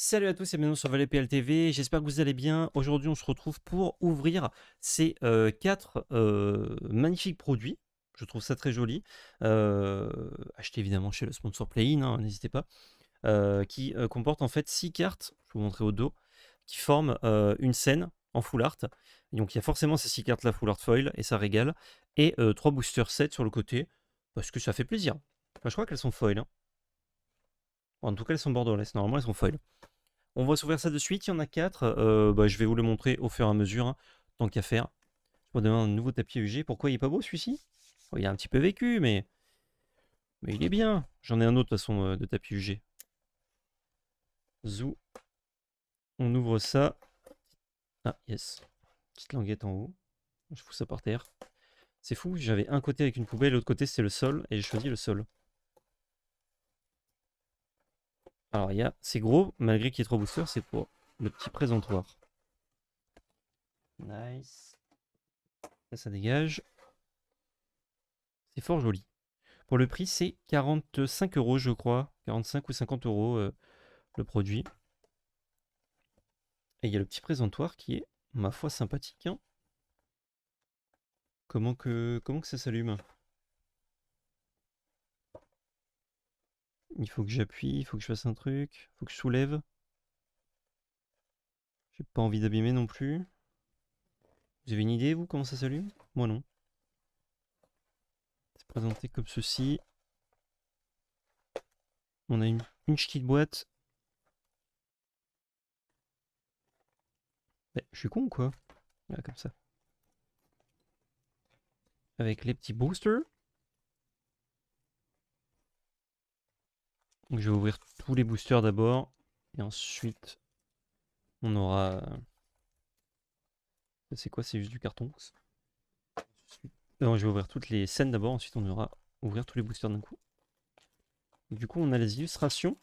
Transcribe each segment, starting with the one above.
Salut à tous et bienvenue sur Valet PL TV, j'espère que vous allez bien. Aujourd'hui on se retrouve pour ouvrir ces 4 magnifiques produits. Je trouve ça très joli. Achetez évidemment chez le sponsor Play-in, hein, n'hésitez pas. Qui comporte en fait 6 cartes, je vais vous montrer au dos, qui forment une scène en full art. Et donc il y a forcément ces 6 cartes là full art foil et ça régale. Et 3 boosters 7 sur le côté, parce que ça fait plaisir. Enfin, je crois qu'elles sont foil, hein. En tout cas elles sont borderless, normalement elles sont foil. On va s'ouvrir ça de suite, il y en a 4. Je vais vous le montrer au fur et à mesure, hein, tant qu'à faire. Je vous demande un nouveau tapis UG. Pourquoi il est pas beau celui-ci? Il a un petit peu vécu, mais il est bien. J'en ai un autre de toute façon de tapis UG. Zou. On ouvre ça. Ah, yes. Petite languette en haut. Je fous ça par terre. C'est fou, j'avais un côté avec une poubelle, l'autre côté c'était le sol, et j'ai choisi le sol. Alors, c'est gros, malgré qu'il y ait 3 boosters, c'est pour le petit présentoir. Nice. Ça dégage. C'est fort joli. Pour le prix, c'est 45 euros, je crois. 45 ou 50 euros le produit. Et il y a le petit présentoir qui est, ma foi, sympathique, hein. Comment que ça s'allume? Il faut que j'appuie, il faut que je fasse un truc, il faut que je soulève. J'ai pas envie d'abîmer non plus. Vous avez une idée, vous, comment ça s'allume? Moi non. C'est présenté comme ceci. On a une petite boîte. Je suis con ou quoi? Voilà, comme ça. Avec les petits boosters. Donc je vais ouvrir tous les boosters d'abord. Et ensuite, on aura... C'est quoi? C'est juste du carton. Non, je vais ouvrir toutes les scènes d'abord, ensuite on aura ouvrir tous les boosters d'un coup. Du coup, on a les illustrations.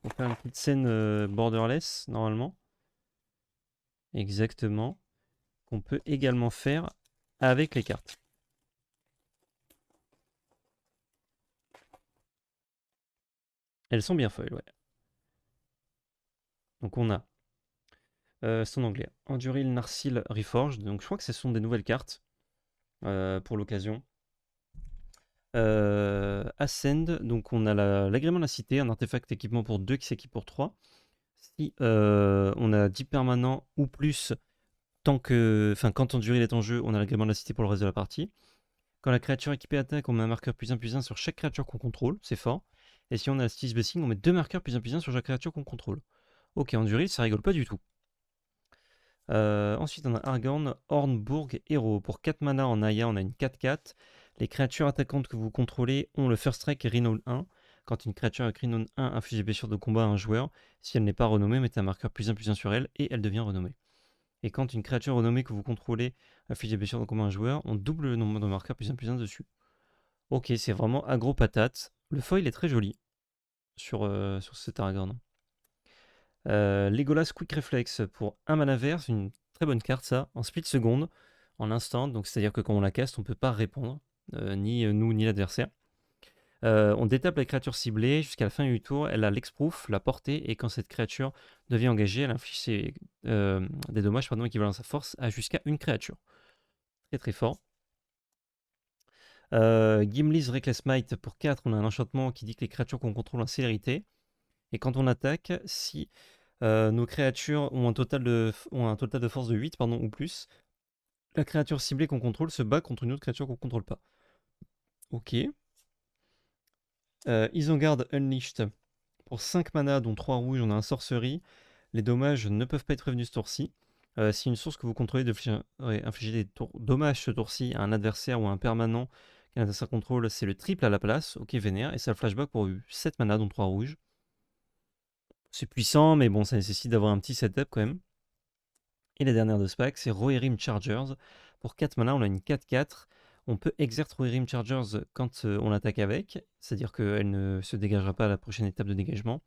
On fait une petite scène borderless, normalement. Exactement. Qu'on peut également faire avec les cartes. Elles sont bien foil, ouais. Donc on a, c'est en anglais, Enduril, Narsil, Reforged. Donc je crois que ce sont des nouvelles cartes pour l'occasion. Ascend, donc on a l'agrément de la cité, un artefact équipement pour 2 qui s'équipe pour 3. Si on a 10 permanents ou plus, quand Enduril est en jeu, on a l'agrément de la cité pour le reste de la partie. Quand la créature équipée attaque, on met un marqueur +1/+1 sur chaque créature qu'on contrôle, c'est fort. Et si on a Stitch Blessing, on met 2 marqueurs +1/+1 sur chaque créature qu'on contrôle. Ok, Enduril, ça rigole pas du tout. Ensuite, on a Argorn, Hornburg, Héros. Pour 4 mana en Aya, on a une 4/4. Les créatures attaquantes que vous contrôlez ont le First Strike et Renown 1. Quand une créature avec Renown 1 inflige des blessures de combat à un joueur, si elle n'est pas renommée, mettez un marqueur +1/+1 sur elle et elle devient renommée. Et quand une créature renommée que vous contrôlez inflige des blessures de combat à un joueur, on double le nombre de marqueurs +1/+1 dessus. Ok, c'est vraiment aggro patate. Le foil est très joli sur cet Aragorn. Legolas Quick Reflex pour 1 mana vert, c'est une très bonne carte ça, en split seconde, en instant, donc c'est-à-dire que quand on la caste, on ne peut pas répondre, ni nous ni l'adversaire. On détape la créature ciblée jusqu'à la fin du tour, elle a l'exproof, la portée, et quand cette créature devient engagée, elle inflige des dommages équivalents à sa force à jusqu'à une créature. Très très fort. Gimli's Reckless Might pour 4, on a un enchantement qui dit que les créatures qu'on contrôle ont célérité. Et quand on attaque, si nos créatures ont un total de force de 8 ou plus, la créature ciblée qu'on contrôle se bat contre une autre créature qu'on contrôle pas. Ok. Isengard Unleashed. Pour 5 mana, dont 3 rouges, on a un sorcerie. Les dommages ne peuvent pas être prévenus ce tour-ci. Si une source que vous contrôlez doit infliger des dommages ce tour-ci à un adversaire ou à un permanent qu'un adversaire contrôle, c'est le triple à la place. Ok, vénère. Et ça le flashback pour 7 mana, dont 3 rouges. C'est puissant, mais bon, ça nécessite d'avoir un petit setup quand même. Et la dernière de ce pack, c'est Rohirrim Chargers. Pour 4 mana, on a une 4/4. On peut exercer Rohirrim Chargers quand on l'attaque avec, c'est-à-dire qu'elle ne se dégagera pas à la prochaine étape de dégagement.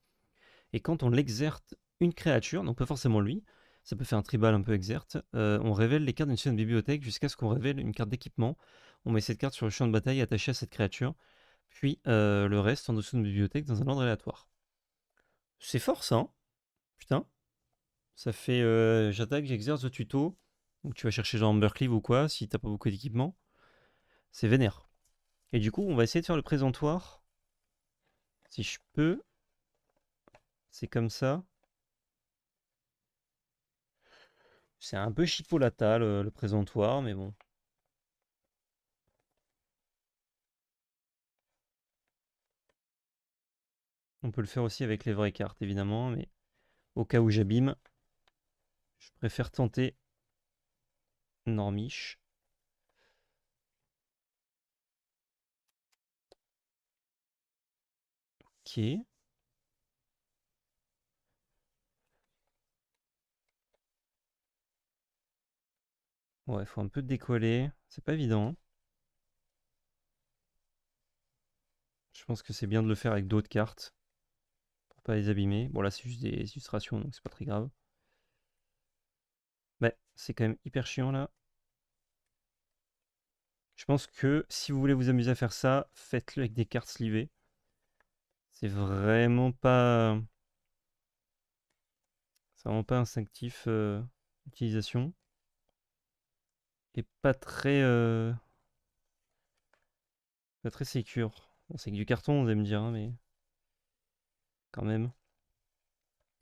Et quand on l'exerte une créature, donc pas forcément lui, ça peut faire un tribal un peu exerte, on révèle les cartes d'une seule bibliothèque jusqu'à ce qu'on révèle une carte d'équipement. On met cette carte sur le champ de bataille attachée à cette créature, puis le reste en dessous de notre bibliothèque dans un ordre aléatoire. C'est fort ça, hein. Putain. Ça fait j'attaque, j'exerce le tuto. Donc tu vas chercher genre Ambercleave ou quoi, si t'as pas beaucoup d'équipement. C'est vénère. Et du coup, on va essayer de faire le présentoir. Si je peux. C'est comme ça. C'est un peu chipolata le présentoir, mais bon. On peut le faire aussi avec les vraies cartes, évidemment, mais au cas où j'abîme, je préfère tenter Normiche. Ok. Ouais, faut un peu décoller. C'est pas évident. Je pense que c'est bien de le faire avec d'autres cartes. Pour pas les abîmer. Bon, là, c'est juste des illustrations, donc c'est pas très grave. Ouais, c'est quand même hyper chiant là. Je pense que si vous voulez vous amuser à faire ça, faites-le avec des cartes slivées. C'est vraiment pas. C'est vraiment pas instinctif utilisation. Et pas très. Pas très sécure. Bon, c'est que du carton, vous allez me dire, hein, mais. Quand même.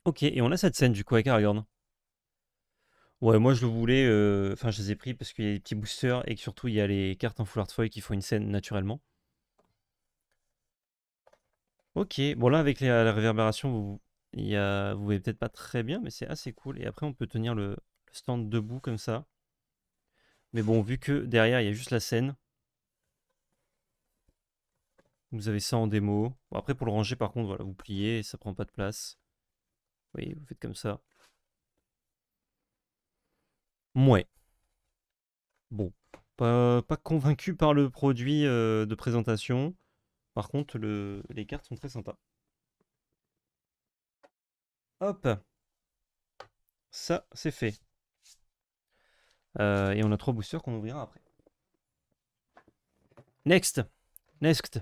Ok, et on a cette scène du coup avec Aragorn. Ouais, moi je le voulais. Enfin, je les ai pris parce qu'il y a des petits boosters et que surtout il y a les cartes en full art foil qui font une scène naturellement. Ok, bon là avec la réverbération, vous voyez peut-être pas très bien, mais c'est assez cool. Et après on peut tenir le stand debout comme ça. Mais bon, vu que derrière il y a juste la scène, vous avez ça en démo. Bon, après pour le ranger par contre, voilà, vous pliez et ça prend pas de place. Oui, vous faites comme ça. Mouais. Bon, pas convaincu par le produit de présentation. Par contre, les cartes sont très sympas. Hop, ça c'est fait. Et on a 3 boosters qu'on ouvrira après. Next, next.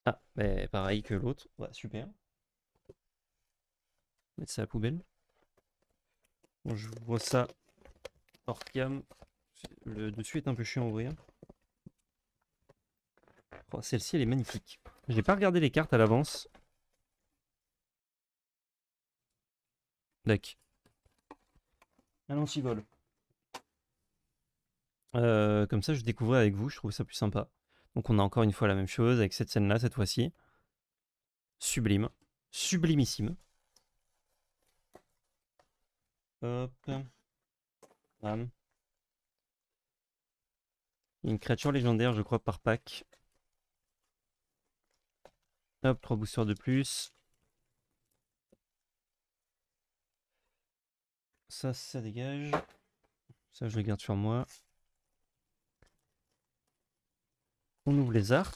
Ah, mais pareil que l'autre. Ouais, super. Mettre ça à la poubelle. Bon, je vois ça hors cam. Le dessus est un peu chiant à ouvrir. Oh, celle-ci, elle est magnifique. J'ai pas regardé les cartes à l'avance. Dac. Un antivol. Comme ça, je découvrais avec vous. Je trouve ça plus sympa. Donc, on a encore une fois la même chose avec cette scène-là, cette fois-ci. Sublime. Sublimissime. Hop. Bam. Une créature légendaire, je crois, par pack. Hop, 3 boosters de plus. Ça dégage. Ça, je le garde sur moi. On ouvre les arts.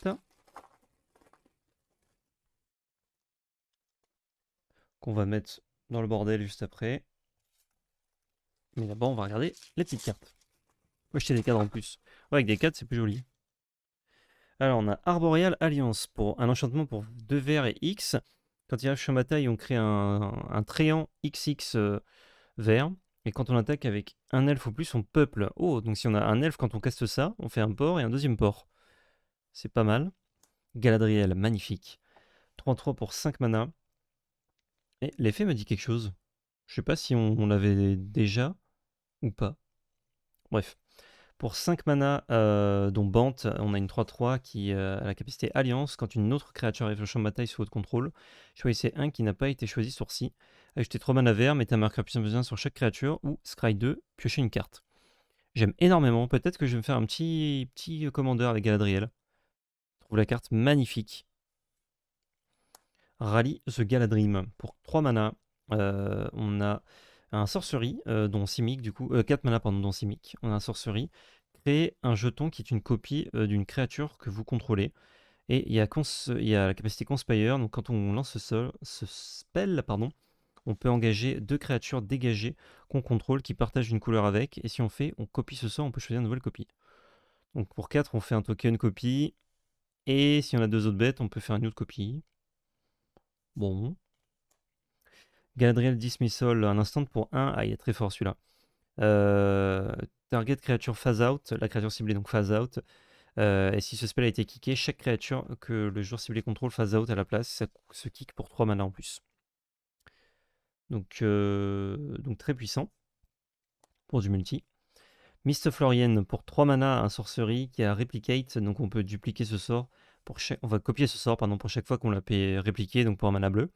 Qu'on va mettre dans le bordel juste après. Mais d'abord, on va regarder les petites cartes. Moi, acheter des cadres en plus. Ouais, avec des cadres, c'est plus joli. Alors, on a Arboreal Alliance pour un enchantement pour 2 verts et X. Quand il arrive sur bataille, on crée un tréant XX vert. Et quand on attaque avec un elfe ou plus, on peuple. Oh, donc si on a un elfe, quand on caste ça, on fait un port et un deuxième port. C'est pas mal. Galadriel, magnifique. 3-3 pour 5 mana. Et l'effet me dit quelque chose. Je sais pas si on l'avait déjà ou pas. Bref. Pour 5 mana, dont Bant, on a une 3-3 qui a la capacité Alliance. Quand une autre créature arrive au champ de bataille sous votre contrôle, choisissez un qui n'a pas été choisi sur-ci. Ajoutez 3 mana vert, mettez un marqueur puissance besoin sur chaque créature ou Scry 2, piochez une carte. J'aime énormément. Peut-être que je vais me faire un petit commandeur avec Galadriel. Je trouve la carte magnifique. Rally the Galadrim. Pour 3 mana, on a un sorcery, dont Simic, du coup, 4 mana, pardon, dont Simic. On a un sorcery. Créer un jeton qui est une copie d'une créature que vous contrôlez. Et il y a la capacité Conspire, donc quand on lance ce spell, pardon, on peut engager 2 créatures dégagées qu'on contrôle qui partagent une couleur avec. Et si on copie ce sort, on peut choisir une nouvelle copie. Donc pour 4, on fait un token copie. Et si on a 2 autres bêtes, on peut faire une autre copie. Bon. Galadriel Dismissal, un instant pour 1. Ah, il est très fort celui-là. Target créature phase out. La créature ciblée donc phase out. Et si ce spell a été kické, chaque créature que le joueur ciblé contrôle phase out à la place. Ça se kick pour 3 mana en plus. Donc très puissant pour du multi. Mist Florian pour 3 mana, un sorcery qui a Replicate, donc on peut dupliquer ce sort pour chaque... On va copier ce sort pardon, pour chaque fois qu'on l'a répliqué, donc pour un mana bleu.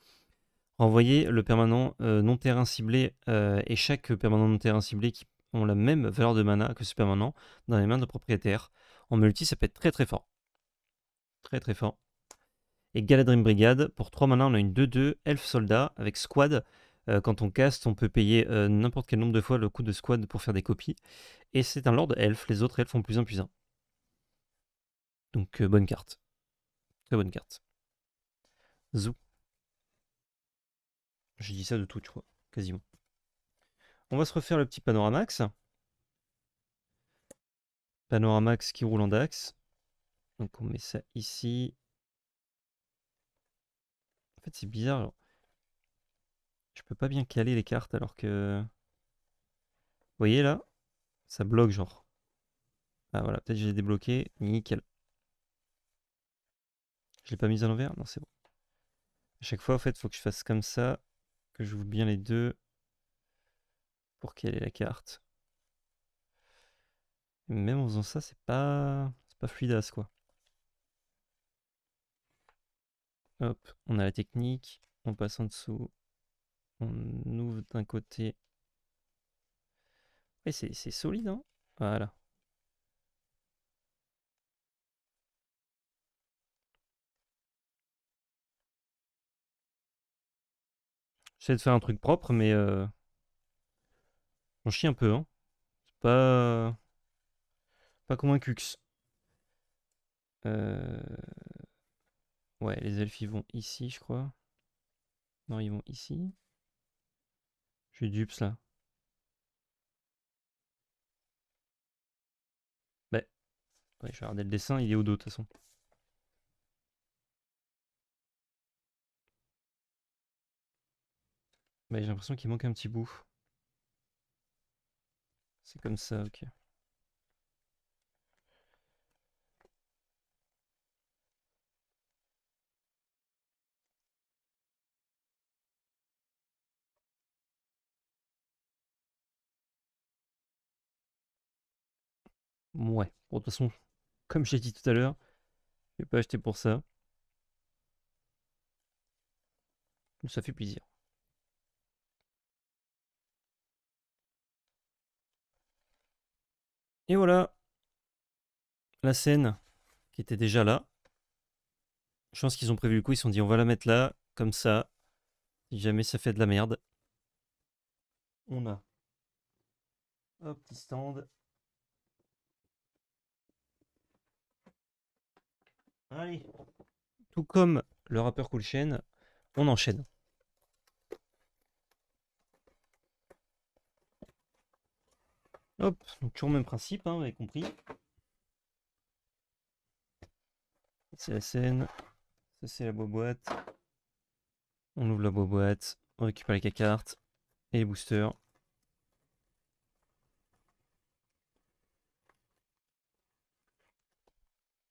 Renvoyer le permanent non-terrain ciblé et chaque permanent non-terrain ciblé qui ont la même valeur de mana que ce permanent dans les mains de propriétaires. En multi, ça peut être très très fort. Très très fort. Et Galadrim Brigade, pour 3 mana, on a une 2-2 Elf Soldat avec Squad. Quand on caste, on peut payer n'importe quel nombre de fois le coût de Squad pour faire des copies. Et c'est un Lord Elf, les autres elfes ont plus 1 plus 1. Donc bonne carte. Très bonne carte. Zou. J'ai dit ça de tout, je crois, quasiment. On va se refaire le petit Panoramax. Panoramax qui roule en Dax. Donc on met ça ici. En fait c'est bizarre. Alors. Je peux pas bien caler les cartes alors que... Vous voyez là? Ça bloque genre. Ah voilà, peut-être que j'ai débloqué. Nickel. Je l'ai pas mise à l'envers? Non, c'est bon. À chaque fois, en fait, il faut que je fasse comme ça. Que je joue bien les deux. Pour caler la carte. Et même en faisant ça, c'est pas fluidace quoi. Hop, on a la technique. On passe en dessous. On ouvre d'un côté. Ouais, c'est solide, hein? Voilà. J'essaie de faire un truc propre, mais j'en chie un peu, hein. C'est pas convaincu. Ouais, les elfes ils vont ici, je crois. Non, ils vont ici. Je suis dups là. Bah, ouais, je vais regarder le dessin, il est au dos de toute façon. Bah, j'ai l'impression qu'il manque un petit bout. C'est comme ça, ok. Ouais, bon, de toute façon, comme j'ai dit tout à l'heure, je vais pas acheter pour ça. Ça fait plaisir. Et voilà, la scène qui était déjà là. Je pense qu'ils ont prévu le coup, ils se sont dit on va la mettre là, comme ça, si jamais ça fait de la merde. On a un petit stand. Allez, tout comme le rappeur Cool Chain, on enchaîne. Hop, donc toujours le même principe, hein, vous avez compris. C'est la scène, ça c'est la boîte. On ouvre la boîte, on récupère les cartes et les boosters.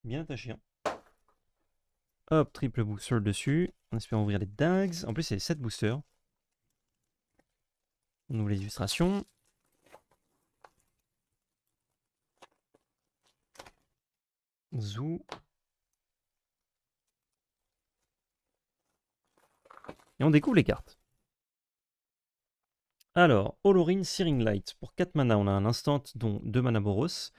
Bien attaché. Hein. Hop, triple booster dessus. On espère ouvrir les dags. En plus, il y a 7 boosters. On ouvre les illustrations. Zou. Et on découvre les cartes. Alors, Olorin Searing Light. Pour 4 mana, on a un instant, dont 2 mana Boros.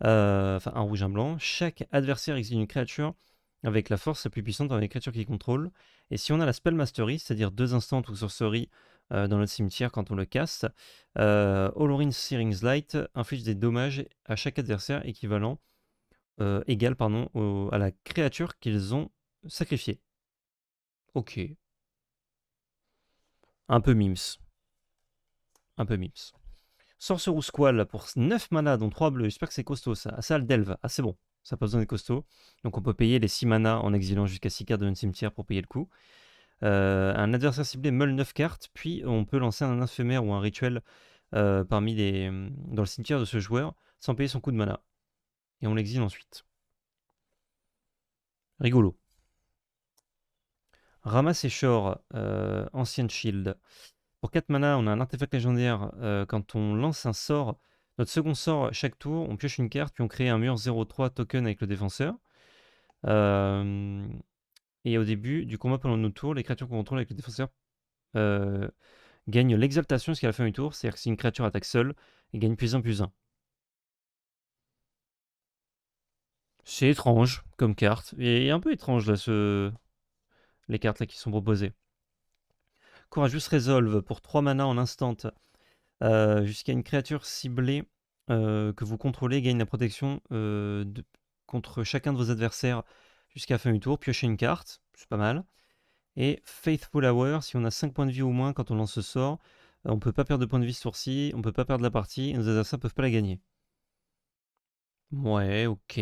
Enfin, un rouge, un blanc. Chaque adversaire exile une créature avec la force la plus puissante dans les créatures qu'il contrôle. Et si on a la Spell Mastery, c'est-à-dire 2 instants ou sorceries dans notre cimetière quand on le caste, Olorin Searing Light inflige des dommages à chaque adversaire équivalent, égal pardon, à la créature qu'ils ont sacrifiée. Ok. Un peu mims. Un peu mims. Sorcerous Squall pour 9 mana, dont 3 bleus. J'espère que c'est costaud ça. Assault Delve. Ah, c'est bon. Ça n'a pas besoin d'être costaud. Donc on peut payer les 6 mana en exilant jusqu'à 6 cartes de notre cimetière pour payer le coup. Un adversaire ciblé meule 9 cartes, puis on peut lancer un éphémère ou un rituel dans le cimetière de ce joueur sans payer son coût de mana. Et on l'exile ensuite. Rigolo. Ramasse et Shore, Ancient Shield. Pour 4 mana, on a un artefact légendaire. Quand on lance un sort, notre second sort, chaque tour, on pioche une carte, puis on crée un mur 0-3 token avec le défenseur. Et au début du combat pendant notre tour, les créatures qu'on contrôle avec le défenseur gagnent l'exaltation jusqu'à la fin du tour. C'est-à-dire que si une créature attaque seule, elle gagne +1/+1. C'est étrange comme carte. Et un peu étrange là, les cartes là qui sont proposées. Courageous Resolve pour 3 mana en instant. Jusqu'à une créature ciblée que vous contrôlez gagne la protection contre chacun de vos adversaires jusqu'à la fin du tour. Piochez une carte, c'est pas mal. Et Faithful Hour, si on a 5 points de vie ou moins quand on lance ce sort, on peut pas perdre de points de vie ce tour-ci, on peut pas perdre la partie, et nos adversaires peuvent pas la gagner. Ouais, ok.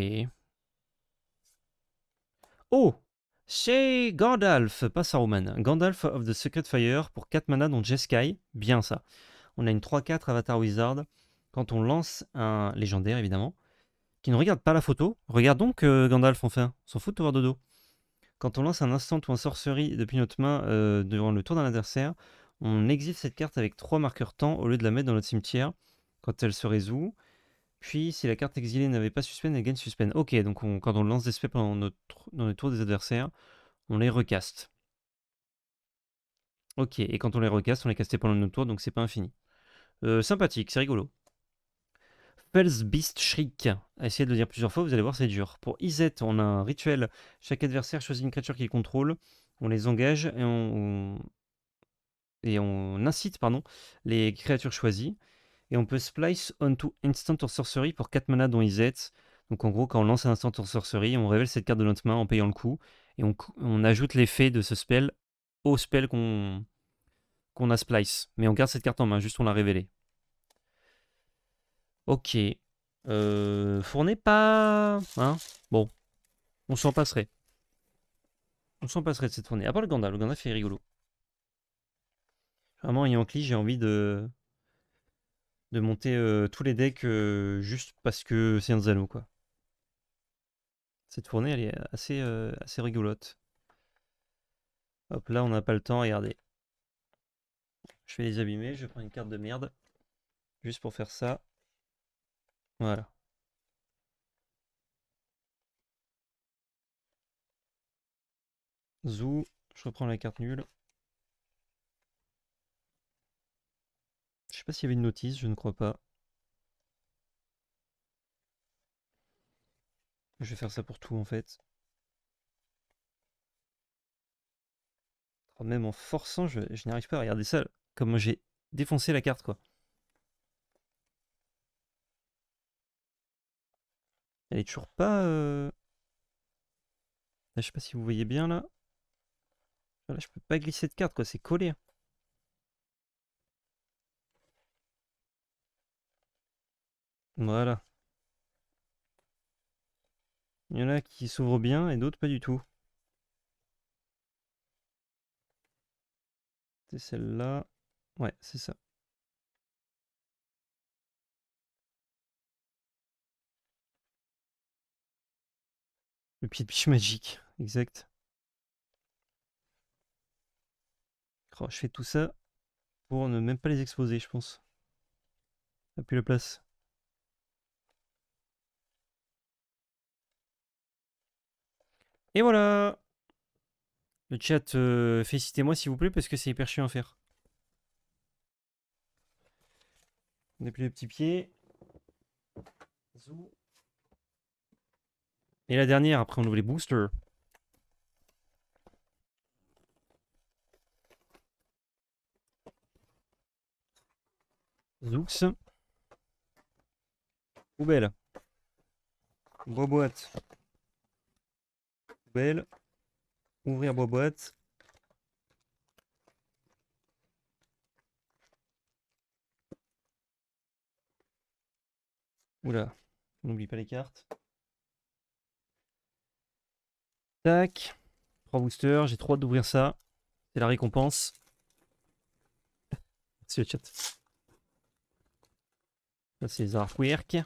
Oh! Chez Gandalf, pas Saruman. Gandalf of the Secret Fire pour 4 mana dont Jeskai, bien ça. On a une 3-4 Avatar Wizard. Quand on lance un légendaire, évidemment, qui ne regarde pas la photo, regarde donc Gandalf enfin, s'en fout de te voir de dos. Quand on lance un instant ou un sorcerie depuis notre main durant le tour d'un adversaire, on exile cette carte avec 3 marqueurs temps au lieu de la mettre dans notre cimetière quand elle se résout. Puis, si la carte exilée n'avait pas suspend, elle gagne suspend. Ok, donc quand on lance des spells dans les tours des adversaires, on les recaste. Ok, et quand on les recaste, on les castait pendant notre tour, donc c'est pas infini. Sympathique, c'est rigolo. Spells Beast Shriek. Essayez de le dire plusieurs fois, vous allez voir, c'est dur. Pour Izet, on a un rituel. Chaque adversaire choisit une créature qu'il contrôle. On les engage et on incite les créatures choisies. Et on peut Splice onto Instant or Sorcery pour 4 mana dont Izet. Donc en gros, quand on lance un Instant or Sorcery, on révèle cette carte de notre main en payant le coup. Et on ajoute l'effet de ce spell au spell qu'on a Splice. Mais on garde cette carte en main, juste on l'a révélée. Ok. Fournez pas. Hein. Bon, on s'en passerait. On s'en passerait de cette fournée. À part le Gandalf. Le Gandalf est rigolo. Vraiment, Yankee, j'ai envie de monter tous les decks juste parce que c'est un Zano, quoi. Cette fournée, elle est assez rigolote. Hop, là, on n'a pas le temps. Regardez. Je vais les abîmer. Je prends une carte de merde. Juste pour faire ça. Voilà. Zou. Je reprends la carte nulle. Je sais pas s'il y avait une notice. Je ne crois pas. Je vais faire ça pour tout, en fait. Même en forçant, je n'y arrive pas. Regardez ça. Comme j'ai défoncé la carte, quoi. Elle est toujours pas. Là, je sais pas si vous voyez bien là. Là, je peux pas glisser de carte, quoi. C'est collé. Voilà. Il y en a qui s'ouvrent bien et d'autres pas du tout. C'est celle-là. Ouais, c'est ça. Le pied de biche magique. Exact. Oh, je fais tout ça pour ne même pas les exposer, je pense. Appuie la place. Et voilà. Le chat, félicitez-moi s'il vous plaît parce que c'est hyper chiant à faire. On appuie les petits pieds. Zou. Et la dernière, après on ouvre les boosters. Zoox. Poubelle. Boîte. Poubelle. Ouvrir boîte. Oula. On n'oublie pas les cartes. Tac. 3 boosters, j'ai trop hâte d'ouvrir ça. C'est la récompense. Merci le chat. Ça, c'est les artworks. Ça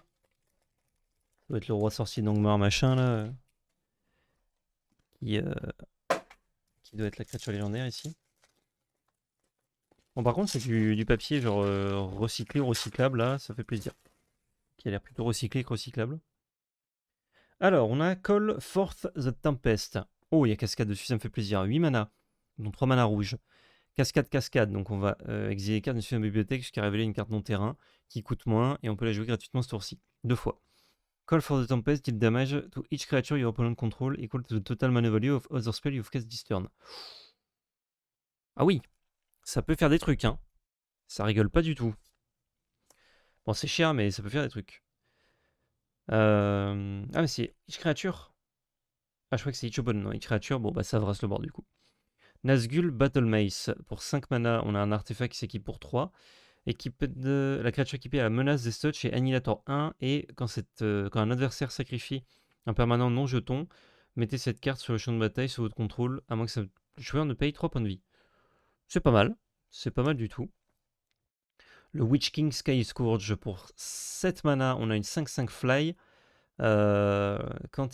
doit être le roi sorcier d'Angmar, machin, là. Qui, qui doit être la créature légendaire ici. Bon, par contre, c'est du papier genre recyclé ou recyclable, là, ça fait plaisir. Qui a l'air plutôt recyclé que recyclable. Alors, on a Call Forth the Tempest. Oh, il y a cascade dessus, ça me fait plaisir. 8 mana, dont 3 mana rouges. Cascade, cascade. Donc, on va exiler les cartes dessus la bibliothèque jusqu'à révéler une carte non-terrain qui coûte moins et on peut la jouer gratuitement ce tour-ci. 2 fois. Call for the Tempest deal damage to each creature your opponent control equal to the total mana value of other spell you've cast this turn. Ah oui, ça peut faire des trucs, hein. Ça rigole pas du tout. Bon, c'est cher, mais ça peut faire des trucs. Ah, mais c'est each creature. Ah, je crois que c'est each opponent. Non, each creature, bon, bah ça brasse le bord du coup. Nazgul Battle Mace. Pour 5 mana, on a un artefact qui s'équipe pour 3. La créature équipée a la menace des Touch et Annihilator 1. Et quand un adversaire sacrifie un permanent non jeton, mettez cette carte sur le champ de bataille sous votre contrôle, à moins que le joueur ne paye 3 points de vie. C'est pas mal. C'est pas mal du tout. Le Witch King Sky Scourge. Pour 7 mana, on a une 5-5 fly. Quand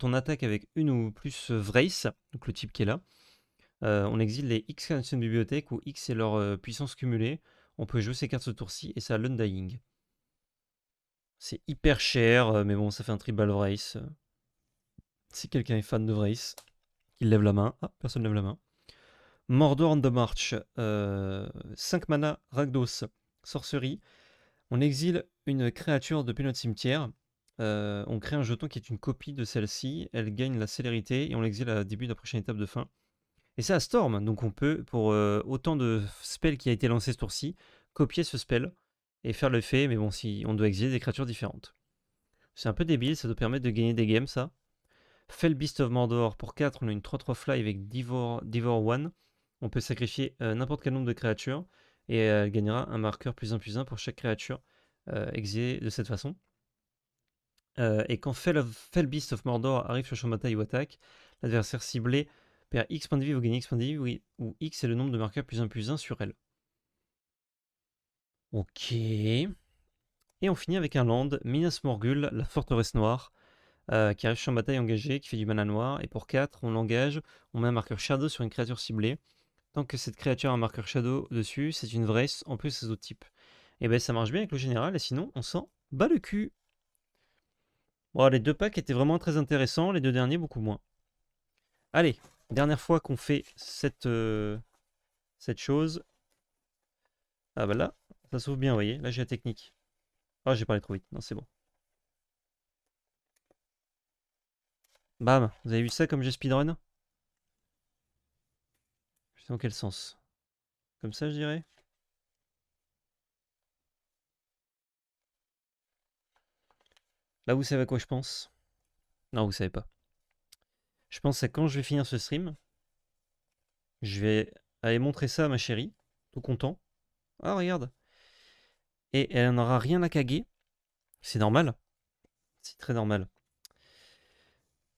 on attaque avec une ou plus Vrace, donc le type qui est là, on exile les X cartes de bibliothèque où X est leur puissance cumulée. On peut jouer ces cartes ce tour-ci et ça a l'Undying. C'est hyper cher, mais bon, ça fait un tribal Vrace. Si quelqu'un est fan de Vrace, qu'il lève la main. Ah, personne lève la main. Mordor on the March. 5 mana, Rakdos, sorcerie. On exile une créature depuis notre cimetière. On crée un jeton qui est une copie de celle-ci. Elle gagne la célérité et on l'exile à début de la prochaine étape de fin. Et c'est à Storm, donc on peut, pour autant de spells qui a été lancé ce tour-ci, copier ce spell et faire l'effet, mais bon, si on doit exiler des créatures différentes. C'est un peu débile, ça doit permettre de gagner des games, ça. Fell Beast of Mordor, pour 4, on a une 3-3 fly avec Devour 1. On peut sacrifier n'importe quel nombre de créatures, et elle gagnera un marqueur +1/+1 pour chaque créature exilée de cette façon. Et quand Fell Beast of Mordor arrive sur le champ de bataille ou attaque, l'adversaire ciblé perd X points de vie ou gagne X points de vie, oui, où X est le nombre de marqueurs +1/+1 sur elle. Ok. Et on finit avec un land, Minas Morgul, la forteresse noire, qui arrive sur champ de bataille engagé, qui fait du mana noir. Et pour 4, on l'engage, on met un marqueur Shadow sur une créature ciblée. Tant que cette créature a un marqueur Shadow dessus, c'est une vraie, en plus ses autres types. Et ben ça marche bien avec le général, et sinon on s'en bat le cul. Bon, les 2 packs étaient vraiment très intéressants, les 2 derniers beaucoup moins. Allez, dernière fois qu'on fait cette chose. Ah bah là, ça s'ouvre bien, vous voyez. Là, j'ai la technique. Ah, j'ai parlé trop vite. Non, c'est bon. Bam, vous avez vu ça comme j'ai speedrun? Je sais dans quel sens. Comme ça, je dirais. Là, vous savez à quoi je pense? Non, vous savez pas. Je pense à quand je vais finir ce stream, je vais aller montrer ça à ma chérie, tout content. Ah, regarde. Et elle n'aura rien à caguer. C'est normal. C'est très normal.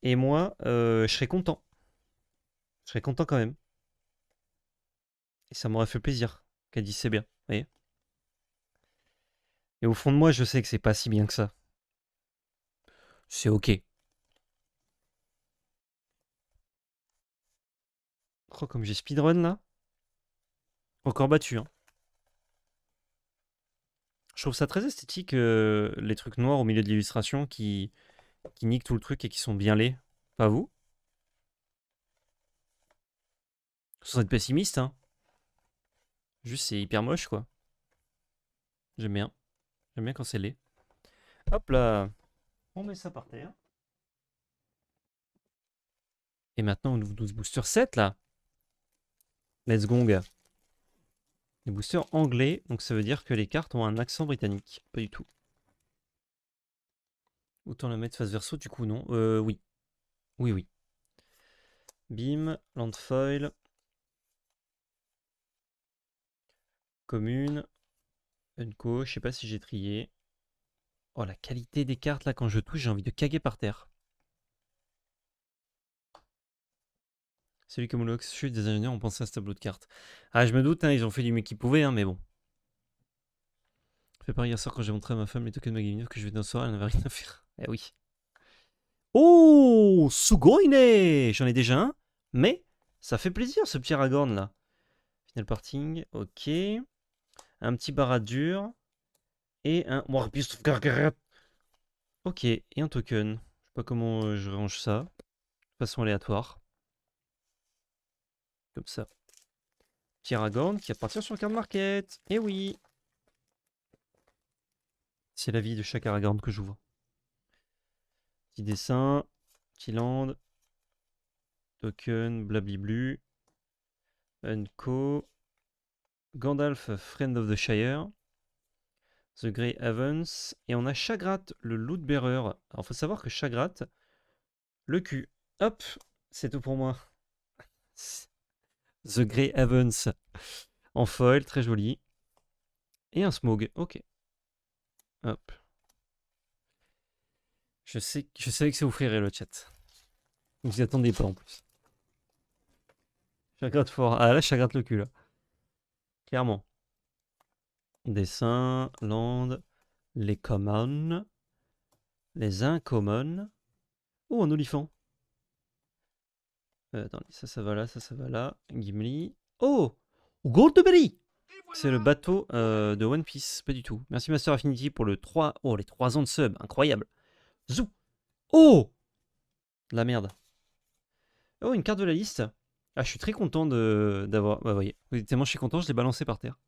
Et moi, je serai content. Je serai content quand même. Et ça m'aurait fait plaisir qu'elle dise c'est bien. Vous voyez? Et au fond de moi, je sais que c'est pas si bien que ça. C'est ok. Oh, comme j'ai speedrun là. Encore battu, hein. Je trouve ça très esthétique, les trucs noirs au milieu de l'illustration qui niquent tout le truc et qui sont bien laids. Pas vous? Sans être pessimiste, hein. Juste, c'est hyper moche, quoi. J'aime bien. J'aime bien quand c'est laid. Hop là. On met ça par terre. Et maintenant, on ouvre 12 boosters 7 là. Let's go, gars. Les boosters anglais, donc ça veut dire que les cartes ont un accent britannique. Pas du tout. Autant la mettre face verso, du coup, non. Oui. Oui, oui. Bim, landfoil. Commune. Unco, je sais pas si j'ai trié. Oh, la qualité des cartes là, quand je touche, j'ai envie de caguer par terre. Celui comme Molox, je suis des ingénieurs, on pensait à ce tableau de cartes. Ah, je me doute, hein, ils ont fait du mieux qu'ils pouvaient, hein, mais bon. Fait pareil hier soir quand j'ai montré à ma femme les tokens de ma Game 9 que je vais d'un soir, elle n'avait rien à faire. Eh oui. Oh, Sugoine! J'en ai déjà un, mais ça fait plaisir ce petit Aragorn là. Final parting, ok. Un petit Baradur. Et un Warbeast of Gargaret. Ok, et un token. Je sais pas comment je range ça. De façon aléatoire. Comme ça. Petit Aragorn qui appartient sur Card Market. Eh oui! C'est la vie de chaque Aragorn que j'ouvre. Petit dessin. Petit land. Token, blabliblu. Unco. Gandalf, Friend of the Shire. The Grey Havens. Et on a Chagrat, le Lootbearer. Alors, faut savoir que Chagrat, le cul. Hop, c'est tout pour moi. The Grey Havens. En foil, très joli. Et un Smog, ok. Hop. Je savais que ça vous ferait le chat. Vous y attendez pas en plus. Chagrat fort. Ah là, Chagrat le cul là. Clairement. Dessin, land, les commons, les uncommon. Oh, un olifant. Attendez, ça va là, ça va là. Gimli. Oh! Goldberry! C'est le bateau de One Piece, pas du tout. Merci Master Affinity pour le 3. Oh, les 3 ans de sub, incroyable. Zou! Oh! De la merde. Oh, une carte de la liste. Ah, je suis très content d'avoir. Bah, voyez. Tellement je suis content, je l'ai balancé par terre.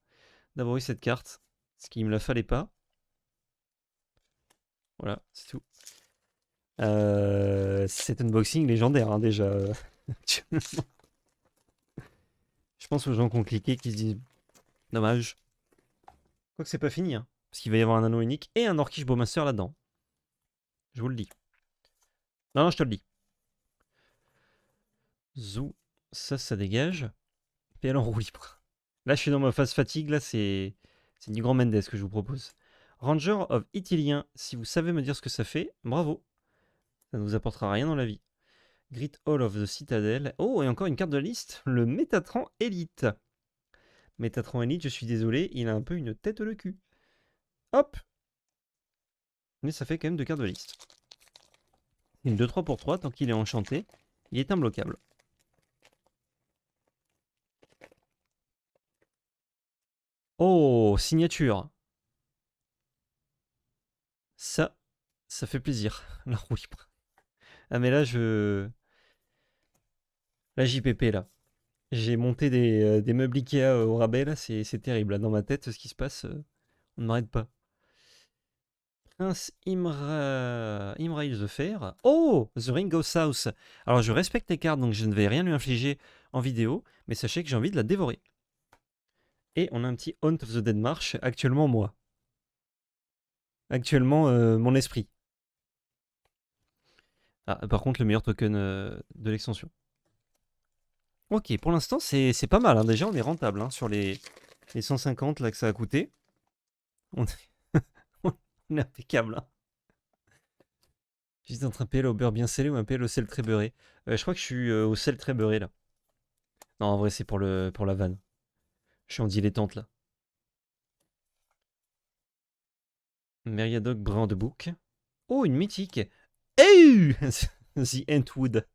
D'avoir eu cette carte. Ce qui me la fallait pas. Voilà, c'est tout. C'est unboxing légendaire, hein, déjà. Je pense aux gens qui ont cliqué qui se disent dommage. Quoique c'est pas fini, hein, parce qu'il va y avoir un anneau unique et un Orcish Bowmaster là-dedans. Je vous le dis. Non, non, je te le dis. Zou, ça dégage. Et alors, en roue libre. Là, je suis dans ma phase fatigue, là, c'est du grand Mendes que je vous propose. Ranger of Itilien, si vous savez me dire ce que ça fait, bravo. Ça ne vous apportera rien dans la vie. Great Hall of the Citadel. Oh, et encore une carte de liste, le Métatran Elite. Métatran Elite, je suis désolé, il a un peu une tête de cul. Hop! Mais ça fait quand même 2 cartes de liste. Une 2-3 pour 3, tant qu'il est enchanté, il est imbloquable. Oh, signature. Ça fait plaisir. La roue libre. Ah mais là, la JPP, là. J'ai monté des meubles Ikea au rabais, là, c'est terrible. Là, dans ma tête, ce qui se passe, on ne m'arrête pas. Prince Imrail the Fair. Oh, The Ring of South. Alors, je respecte les cartes, donc je ne vais rien lui infliger en vidéo, mais sachez que j'ai envie de la dévorer. Et on a un petit Haunt of the Dead March, actuellement moi. Actuellement, mon esprit. Ah, par contre, le meilleur token de l'extension. Ok, pour l'instant, c'est pas mal. Hein. Déjà, on est rentable hein, sur les 150 là, que ça a coûté. On est, on est impeccable. Hein. J'étais entre un PL au beurre bien scellé ou un PL au sel très beurré. Je crois que je suis au sel très beurré là. Non, en vrai, c'est pour la vanne. Je suis en dilettante là. Meriadoc Brand Book. Oh, une mythique. Hey The Entwood.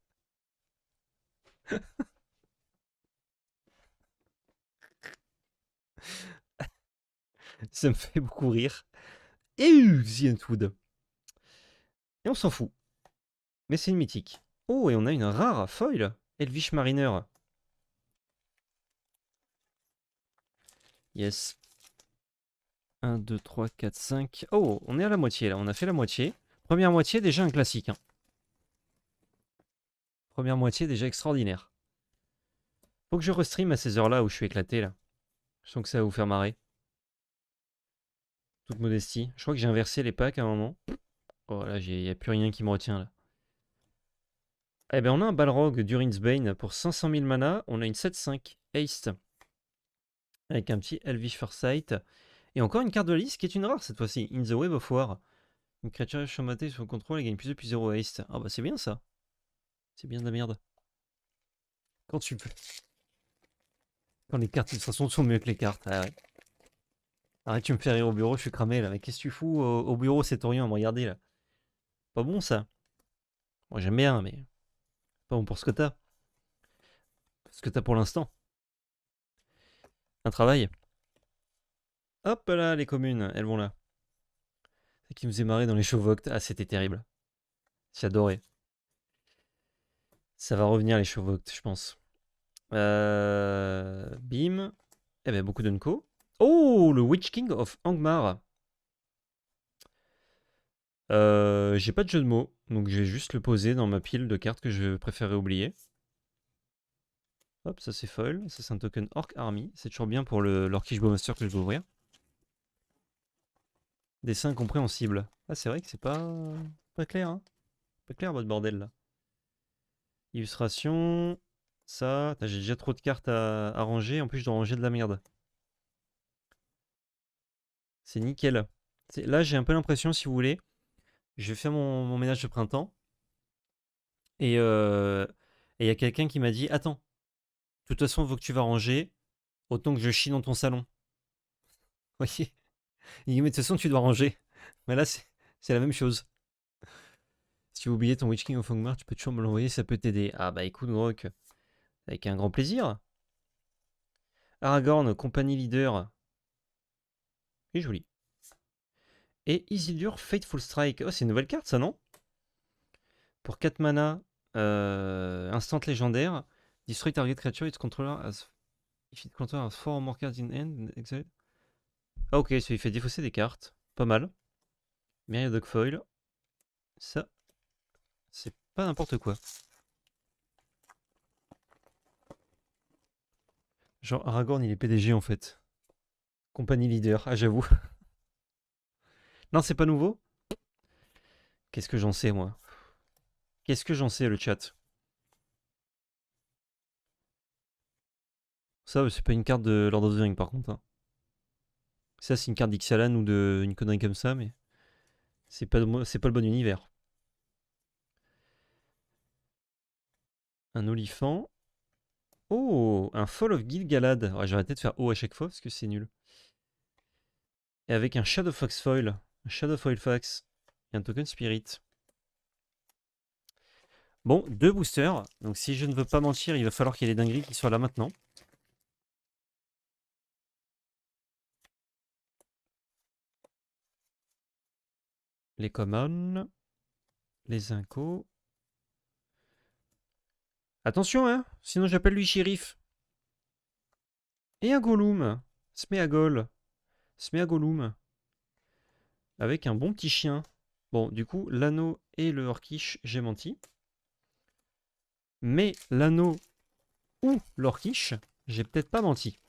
Ça me fait beaucoup rire. The Entwood. Et on s'en fout. Mais c'est une mythique. Oh, et on a une rare foil. Elvish Mariner. Yes. 1, 2, 3, 4, 5. Oh, on est à la moitié là. On a fait la moitié. Première moitié, déjà un classique. Hein. Première moitié, déjà extraordinaire. Faut que je restream à ces heures-là où je suis éclaté là. Je sens que ça va vous faire marrer. Toute modestie. Je crois que j'ai inversé les packs à un moment. Oh là, il n'y a plus rien qui me retient là. Eh ben, on a un Balrog Durin's Bane pour 500 000 mana. On a une 7-5 Haste. Avec un petit Elvish Foresight. Et encore une carte de liste qui est une rare cette fois-ci. In the Web of War. Une créature chambatée sous contrôle et gagne plus de plus 0 Haste. Ah bah c'est bien ça. C'est bien de la merde. Quand tu peux. Quand les cartes, de toute façon, sont mieux que les cartes. Ah ouais. Arrête, tu me fais rire au bureau, je suis cramé là. Mais qu'est-ce que tu fous au bureau, c'est rien à me regarder là. Pas bon ça. Moi j'aime bien, mais pas bon pour ce que t'as. Ce que t'as pour l'instant. Un travail. Hop là, les communes, elles vont là. C'est qui me faisait marrer dans les Chauvoct. Ah, c'était terrible. J'adorais. Ça va revenir les Chauvoct, je pense. Bim. Eh ben, beaucoup d'Unco. Oh, le Witch King of Angmar. J'ai pas de jeu de mots, donc je vais juste le poser dans ma pile de cartes que je préférais oublier. Hop, ça c'est foil. Ça c'est un token Orc Army. C'est toujours bien pour l'Orcish Bowmaster que je vais ouvrir. Dessin incompréhensible. Ah, c'est vrai que c'est pas clair, hein. Pas clair votre bordel là. Illustration. Ça. J'ai déjà trop de cartes à ranger. En plus, je dois ranger de la merde. C'est nickel. Là, j'ai un peu l'impression, si vous voulez, je vais faire mon ménage de printemps. Et il y a quelqu'un qui m'a dit attends, de toute façon, il faut que tu vas ranger. Autant que je chie dans ton salon. Vous voyez. Il dit mais de toute façon, tu dois ranger. Mais là, c'est la même chose. Si tu veux oublier ton Witch King of Angmar, tu peux toujours me l'envoyer, ça peut t'aider. Ah bah écoute, Grok, avec un grand plaisir. Aragorn, compagnie leader. Et joli. Et Isildur, Fateful Strike. Oh, c'est une nouvelle carte ça, non? Pour 4 mana, instant légendaire. Destroy target creature, its controller as. If it controller has 4 or more cards in hand, exile. Ah, ok, ça lui fait défausser des cartes. Pas mal. Myriad Foil. Ça, c'est pas n'importe quoi. Genre, Aragorn, il est PDG en fait. Compagnie leader, ah, j'avoue. Non, c'est pas nouveau? Qu'est-ce que j'en sais, moi? Qu'est-ce que j'en sais, le chat? Ça, c'est pas une carte de Lord of the Rings, par contre, hein. Ça, c'est une carte d'Ixalan ou une connerie comme ça, mais c'est pas le bon univers. Un olifant. Oh, un Fall of Gil-galad. Ouais, j'aurais peut-être faire O à chaque fois parce que c'est nul. Et avec un Shadow Fox Foil. Un Shadow Foil Fox. Et un token Spirit. Bon, 2 boosters. Donc si je ne veux pas mentir, il va falloir qu'il y ait les dingueries qui soient là maintenant. Les commons. Les incos. Attention, hein. Sinon j'appelle lui shérif. Et un Gollum. Smeagol. Smeagolum. Avec un bon petit chien. Bon, du coup, l'anneau et le Orcish, j'ai menti. Mais l'anneau ou l'Orcish, j'ai peut-être pas menti.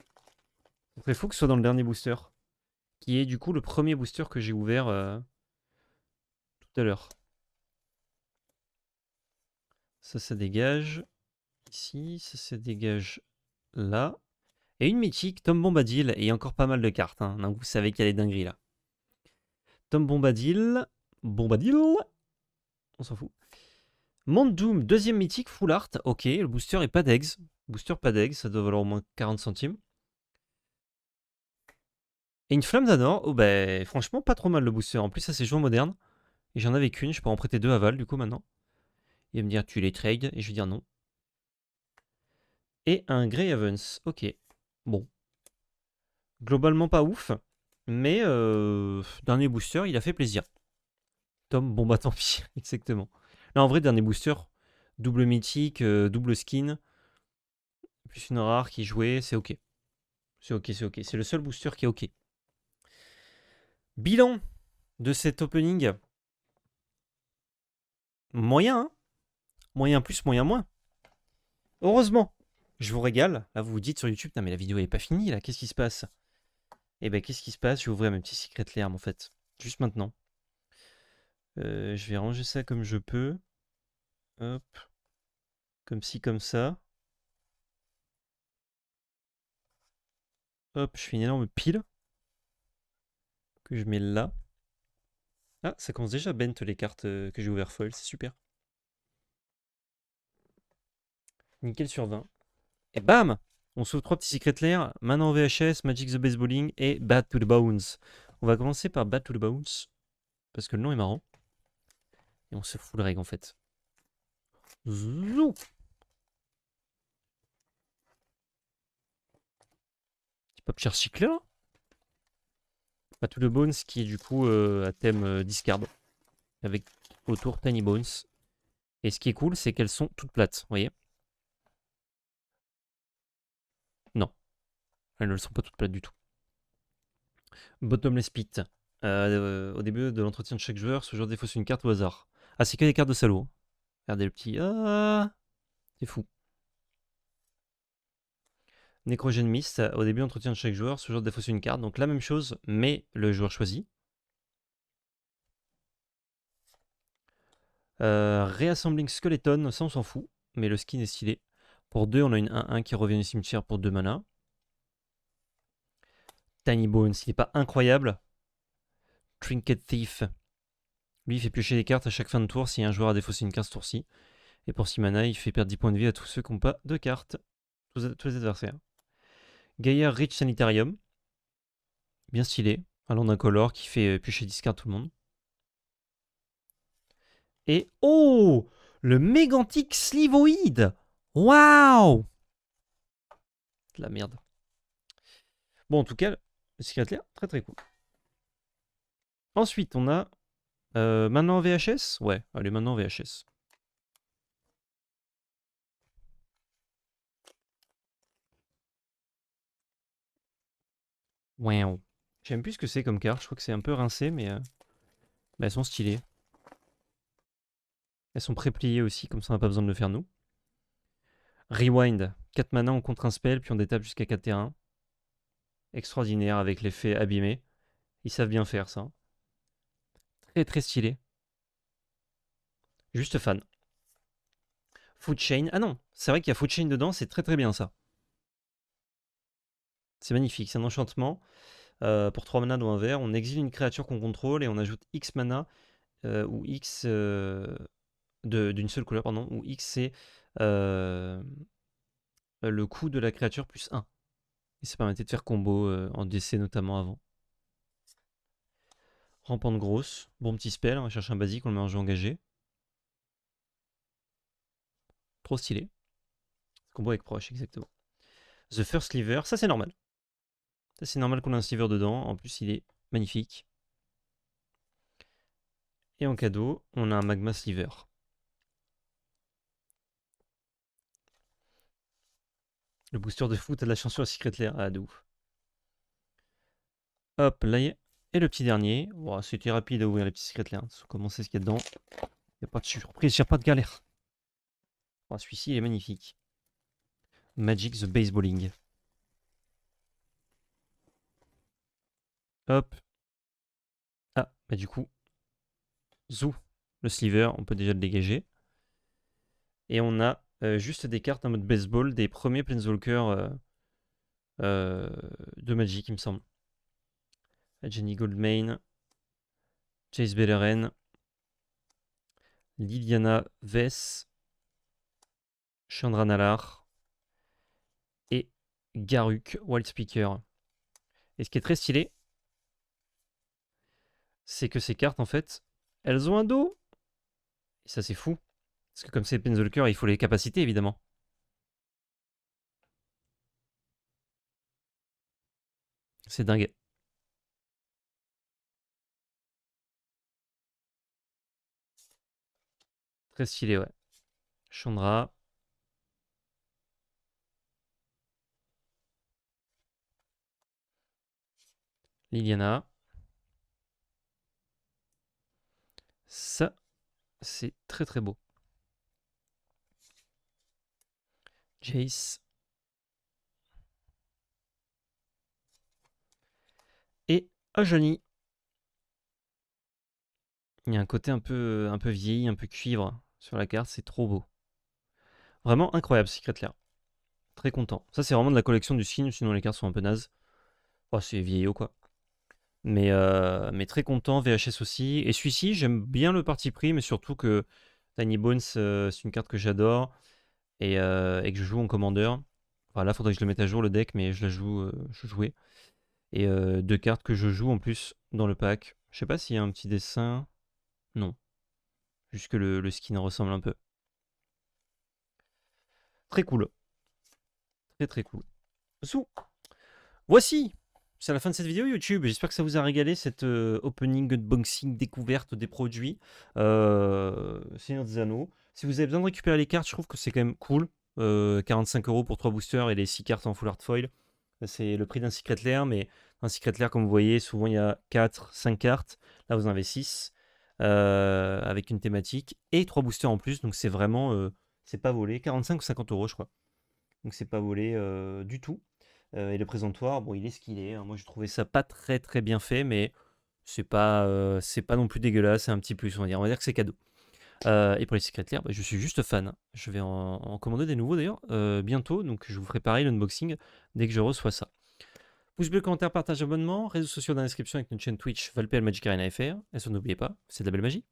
Il faut que ce soit dans le dernier booster. Qui est du coup le premier booster que j'ai ouvert tout à l'heure. Ça dégage ici. Ça dégage là. Et une mythique, Tom Bombadil. Et encore pas mal de cartes, hein. Donc vous savez qu'il y a des dingueries là. Tom Bombadil. Bombadil. On s'en fout. Mount Doom, deuxième mythique, full art. Ok, le booster est pas d'eggs. Booster pas d'eggs, ça doit valoir au moins 40 centimes. Et une flamme d'Anor. Oh bah franchement pas trop mal le booster. En plus ça c'est joueur moderne. Et j'en avais qu'une, je peux en prêter 2 à Val du coup maintenant. Il va me dire tu les trades et je vais dire non. Et un Grey Havens. Ok. Bon. Globalement pas ouf. Mais dernier booster, il a fait plaisir. Tom, bon bah tant pis. Exactement. Là en vrai dernier booster, double mythique, double skin. Plus une rare qui jouait, c'est ok. C'est ok, c'est ok. C'est le seul booster qui est ok. Bilan de cet opening. Moyen, hein. Moyen plus, moyen moins. Heureusement. Je vous régale. Là, vous vous dites sur YouTube, non mais la vidéo est pas finie là, qu'est-ce qui se passe? Eh ben, qu'est-ce qui se passe? Je vais ouvrir mes petits secrets de l'herbe en fait. Juste maintenant. Je vais ranger ça comme je peux. Hop. Comme ci, comme ça. Hop, je fais une énorme pile. Que je mets là. Ah, ça commence déjà à bent les cartes que j'ai ouvert foil, c'est super. Nickel sur 20. Et bam! On s'ouvre 3 petits secrets clairs, Mana en VHS, Magic the Baseballing et Bad to the Bones. On va commencer par Bad to the Bones, parce que le nom est marrant. Et on se fout le reg en fait. Zou! Petit pop cher cycle là. Bad to the Bones qui est du coup à thème discard. Avec autour Tiny Bones. Et ce qui est cool, c'est qu'elles sont toutes plates, vous voyez? Non, elles ne sont pas toutes plates du tout. Bottomless Pit. Au début de l'entretien de chaque joueur, ce joueur défausse une carte au hasard. Ah, c'est que des cartes de salaud. Regardez le petit. Ah, c'est fou. Necrogen Mist. Au début de l'entretien de chaque joueur, ce joueur défausse une carte. Donc la même chose, mais le joueur choisi. Reassembling Skeleton, ça on s'en fout, mais le skin est stylé. Pour 2, on a une 1-1 qui revient au cimetière pour 2 mana. Tiny Bones, il n'est pas incroyable. Trinket Thief. Lui, il fait piocher des cartes à chaque fin de tour si un joueur a défaussé une carte ce tour-ci. Et pour 6 mana, il fait perdre 10 points de vie à tous ceux qui n'ont pas de cartes. Tous les adversaires. Gaia Rich Sanitarium. Bien stylé. Un land incolore qui fait piocher 10 cartes tout le monde. Et oh, le mégantique Slivoid. Waouh! De la merde. Bon, en tout cas, le Secret Lair, très très cool. Ensuite, on a maintenant en VHS. Ouais, allez, maintenant en VHS. Wow. J'aime plus ce que c'est comme carte. Je crois que c'est un peu rincé, mais elles sont stylées. Elles sont pré-pliées aussi, comme ça on n'a pas besoin de le faire nous. Rewind. 4 mana, on contre un spell, puis on détape jusqu'à 4 terrains. Extraordinaire avec l'effet abîmé. Ils savent bien faire ça. Très très stylé. Juste fan. Food Chain. Ah non, c'est vrai qu'il y a Food Chain dedans, c'est très très bien ça. C'est magnifique, c'est un enchantement. Pour 3 mana dans un vert, on exile une créature qu'on contrôle et on ajoute X mana ou X d'une seule couleur, pardon, où X c'est le coût de la créature plus 1. Et ça permettait de faire combo en DC notamment avant. Rampante grosse, bon petit spell, on va chercher un basique, on le met en jeu engagé. Trop stylé. Combo avec proche, exactement. The First Sliver, ça c'est normal. Ça c'est normal qu'on ait un sliver dedans, en plus il est magnifique. Et en cadeau, on a un Magma Sliver. Le booster de foot a de la chance sur la Secret Lair, ah de ouf. Hop, là y est. Et le petit dernier, wow, c'était rapide à ouvrir les petits Secret Lair. Comment c'est ce qu'il y a dedans. Il n'y a pas de surprise, il n'y a pas de galère. Oh, celui-ci il est magnifique. Magic the Baseballing. Hop. Ah, bah du coup, zou, le sliver, on peut déjà le dégager. Et on a juste des cartes en mode baseball, des premiers Planeswalkers de Magic, il me semble. Jenny Goldmane, Chase Belleren, Liliana Vess, Chandra Nalaar et Garruk Wildspeaker. Et ce qui est très stylé, c'est que ces cartes, en fait, elles ont un dos. Et ça, c'est fou. Parce que comme c'est Planeswalker, il faut les capacités, évidemment. C'est dingue. Très stylé, ouais. Chandra. Liliana. Ça, c'est très très beau. Jace. Et Ajani. Il y a un côté un peu vieilli, un peu cuivre sur la carte, c'est trop beau. Vraiment incroyable, Secret Lair. Très content. Ça, c'est vraiment de la collection du skin, sinon les cartes sont un peu nazes. Oh, c'est vieillot, quoi. Mais très content, VHS aussi. Et celui-ci, j'aime bien le parti pris, mais surtout que Tiny Bones, c'est une carte que j'adore et que je joue en commandeur. Enfin, là, faudrait que je le mette à jour le deck, mais je la joue, je jouais. Et 2 cartes que je joue en plus dans le pack. Je sais pas s'il y a un petit dessin. Non. Juste que le skin ressemble un peu. Très cool. Très très cool. Sous. Voici. C'est la fin de cette vidéo YouTube. J'espère que ça vous a régalé, cette opening, unboxing, découverte des produits. Seigneur des Anneaux. Si vous avez besoin de récupérer les cartes, je trouve que c'est quand même cool. 45 € pour 3 boosters et les 6 cartes en full art foil. C'est le prix d'un Secret Lair, mais un Secret Lair, comme vous voyez, souvent il y a 4, 5 cartes. Là, vous en avez 6 avec une thématique et 3 boosters en plus. Donc c'est vraiment, c'est pas volé. 45 ou 50 € je crois. Donc c'est pas volé du tout. Et le présentoir, bon, il est ce qu'il est, hein. Moi, j'ai trouvé ça pas très très bien fait, mais c'est pas non plus dégueulasse. C'est un petit plus, on va dire. On va dire que c'est cadeau. Et pour les Secret Lair, bah, je suis juste fan. Je vais en commander des nouveaux d'ailleurs bientôt. Donc je vous ferai pareil l'unboxing dès que je reçois ça. Pouce bleu, commentaire, partage, abonnement, réseaux sociaux dans la description avec notre chaîne Twitch Valpel Magic Arena FR. Et ça, n'oubliez pas, c'est de la belle magie.